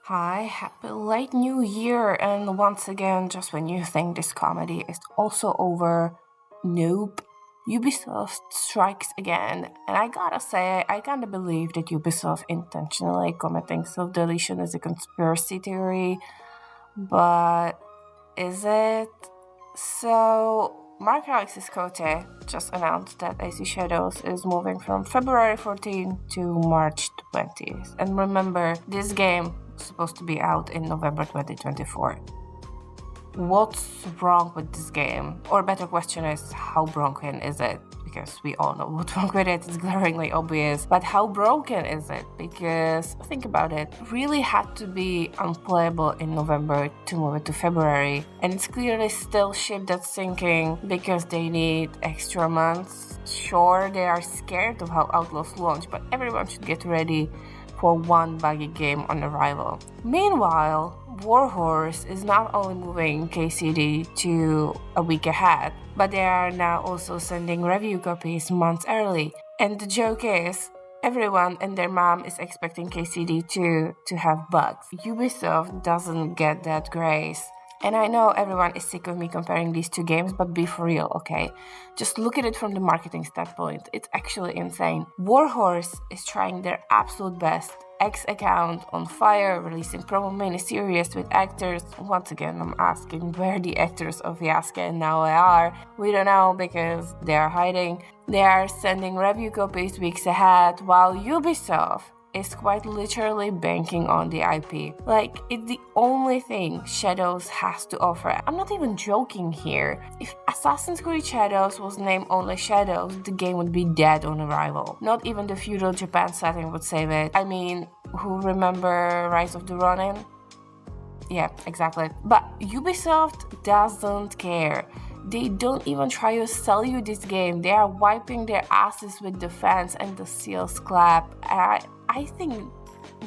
Hi, happy late new year, and once again, just when you think this comedy is also over, nope. Ubisoft strikes again, and I gotta say, I kinda believe that Ubisoft intentionally committing self deletion is a conspiracy theory, but is it? So, Mark Alexis Cote just announced that AC Shadows is moving from February 14th to March 20th. And remember, this game was supposed to be out in November 2024. What's wrong with this game? Or better question is, how broken is it? Because we all know what's wrong with it, it's glaringly obvious. But how broken is it? Because think about it, really had to be unplayable in November to move it to February. And it's clearly still ship that's sinking because they need extra months. Sure, they are scared of how Outlaws launch, but everyone should get ready for one buggy game on arrival. Meanwhile, Warhorse is not only moving KCD to a week ahead, but they are now also sending review copies months early. And the joke is, everyone and their mom is expecting KCD to have bugs. Ubisoft doesn't get that grace. And I know everyone is sick of me comparing these two games, but be for real, okay? Just look at it from the marketing standpoint. It's actually insane. Warhorse is trying their absolute best. X account on fire, releasing promo miniseries with actors. Once again, I'm asking where the actors of Yasuke and Naoe are. We don't know because they are hiding. They are sending review copies weeks ahead, while Ubisoft is quite literally banking on the IP. Like, it's the only thing Shadows has to offer. I'm not even joking here. If Assassin's Creed Shadows was named only Shadows, the game would be dead on arrival. Not even the feudal Japan setting would save it. I mean, who remember Rise of the Ronin? Yeah, exactly. But Ubisoft doesn't care. They don't even try to sell you this game. They are wiping their asses with the fans and the sales clap. I think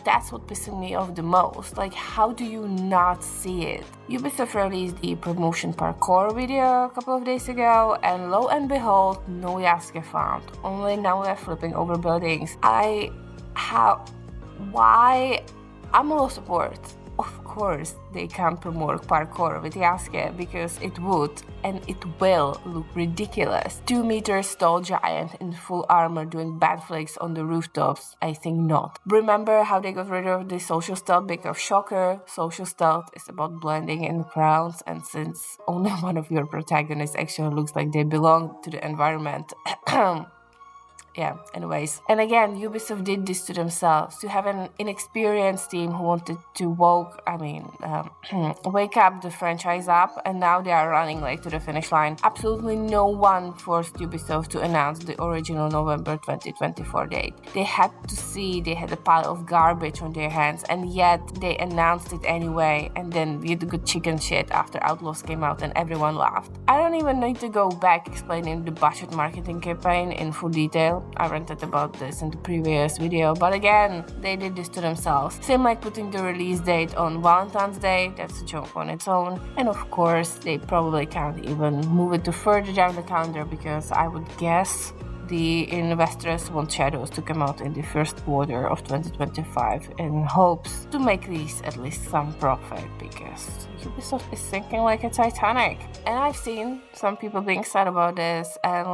that's what pisses me off the most. Like, how do you not see it? Ubisoft released the promotion parkour video a couple of days ago, and lo and behold, no Yasuke found. Only now we're flipping over buildings. Why? I'm all support. Of course, they can't promote parkour with Yasuke because it would and it will look ridiculous. 2 meters tall giant in full armor doing backflips on the rooftops? I think not. Remember how they got rid of the social stealth because shocker, social stealth is about blending in crowds, and since only one of your protagonists actually looks like they belong to the environment, yeah, anyways. And again, Ubisoft did this to themselves, to have an inexperienced team who wanted to wake up the franchise up, and now they are running late to the finish line. Absolutely no one forced Ubisoft to announce the original November 2024 date. They had to see they had a pile of garbage on their hands, and yet they announced it anyway, and then did the good chicken shit after Outlaws came out and everyone laughed. I don't even need to go back explaining the budget marketing campaign in full detail. I ranted about this in the previous video, but again, they did this to themselves. Same like putting the release date on Valentine's Day, that's a joke on its own. And of course, they probably can't even move it to further down the calendar because I would guess the investors want Shadows to come out in the first quarter of 2025 in hopes to make these at least some profit because Ubisoft is sinking like a Titanic. And I've seen some people being sad about this and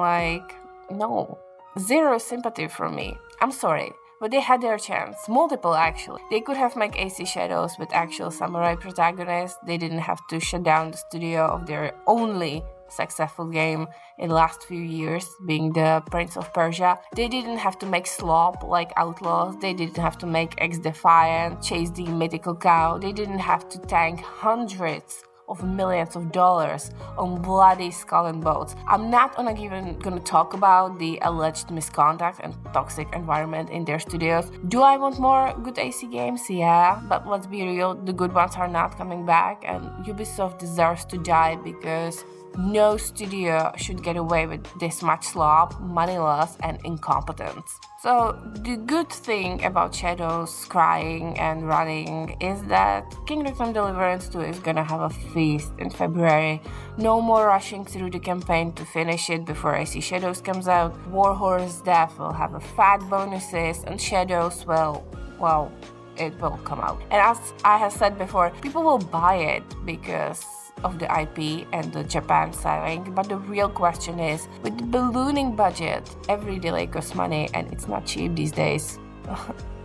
no. Zero sympathy from me. I'm sorry, but they had their chance. Multiple, actually. They could have made AC Shadows with actual samurai protagonists. They didn't have to shut down the studio of their only successful game in the last few years, being the Prince of Persia. They didn't have to make slop like Outlaws. They didn't have to make X-Defiant, chase the mythical cow. They didn't have to tank hundreds of millions of dollars on bloody skull and boats. I'm not even gonna talk about the alleged misconduct and toxic environment in their studios. Do I want more good AC games? Yeah, but let's be real, the good ones are not coming back, and Ubisoft deserves to die because no studio should get away with this much slop, money loss, and incompetence. So the good thing about Shadows crying and running is that Kingdom Come Deliverance 2 is gonna have a feast in February. No more rushing through the campaign to finish it before AC Shadows comes out. Warhorse Death will have a fat bonuses, and Shadows will, well, it will come out. And as I have said before, people will buy it because of the IP and the Japan selling, but the real question is, with the ballooning budget, every delay costs money and it's not cheap these days.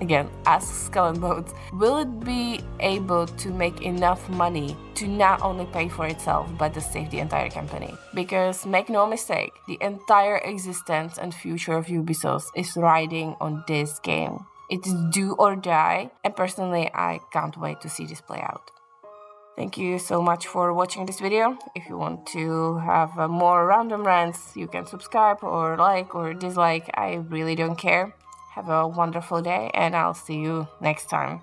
Again, ask Skull and Bones, will it be able to make enough money to not only pay for itself, but to save the entire company? Because make no mistake, the entire existence and future of Ubisoft is riding on this game. It's do or die, and personally, I can't wait to see this play out. Thank you so much for watching this video. If you want to have more random rants, you can subscribe or like or dislike. I really don't care. Have a wonderful day, and I'll see you next time.